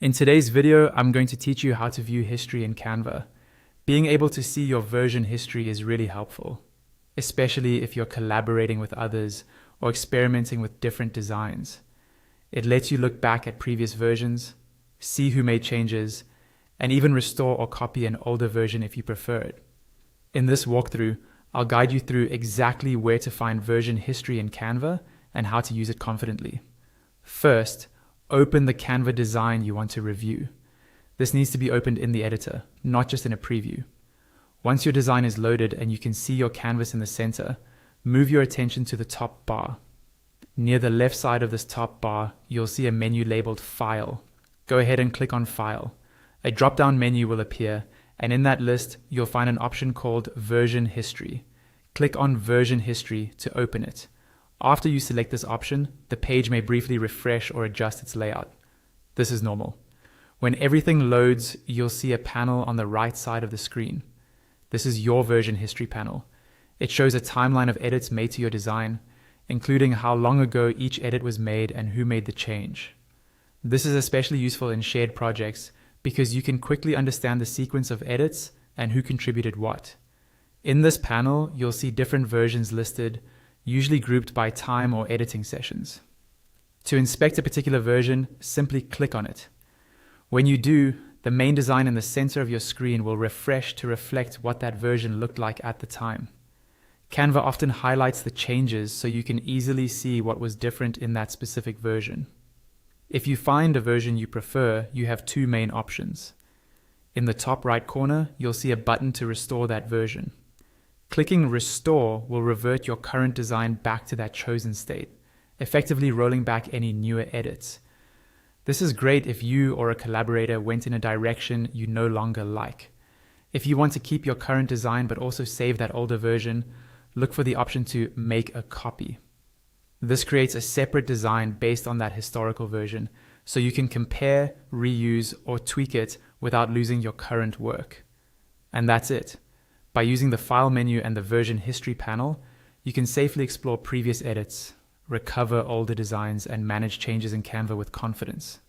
In today's video, I'm going to teach you how to view history in Canva. Being able to see your version history is really helpful, especially if you're collaborating with others or experimenting with different designs. It lets you look back at previous versions, see who made changes, and even restore or copy an older version if you prefer it. In this walkthrough, I'll guide you through exactly where to find version history in Canva and how to use it confidently. First, open the Canva design you want to review. This needs to be opened in the editor, not just in a preview. Once your design is loaded and you can see your canvas in the center, move your attention to the top bar. Near the left side of this top bar, you'll see a menu labeled File. Go ahead and click on File. A drop-down menu will appear, and in that list, you'll find an option called Version History. Click on Version History to open it. After you select this option, the page may briefly refresh or adjust its layout. This is normal. When everything loads, you'll see a panel on the right side of the screen. This is your version history panel. It shows a timeline of edits made to your design, including how long ago each edit was made and who made the change. This is especially useful in shared projects because you can quickly understand the sequence of edits and who contributed what. In this panel, you'll see different versions listed, usually grouped by time or editing sessions. To inspect a particular version, simply click on it. When you do, the main design in the center of your screen will refresh to reflect what that version looked like at the time. Canva often highlights the changes so you can easily see what was different in that specific version. If you find a version you prefer, you have two main options. In the top right corner, you'll see a button to restore that version. Clicking Restore will revert your current design back to that chosen state, effectively rolling back any newer edits. This is great if you or a collaborator went in a direction you no longer like. If you want to keep your current design but also save that older version, look for the option to Make a Copy. This creates a separate design based on that historical version, so you can compare, reuse, or tweak it without losing your current work. And that's it. By using the File menu and the Version History panel, you can safely explore previous edits, recover older designs, and manage changes in Canva with confidence.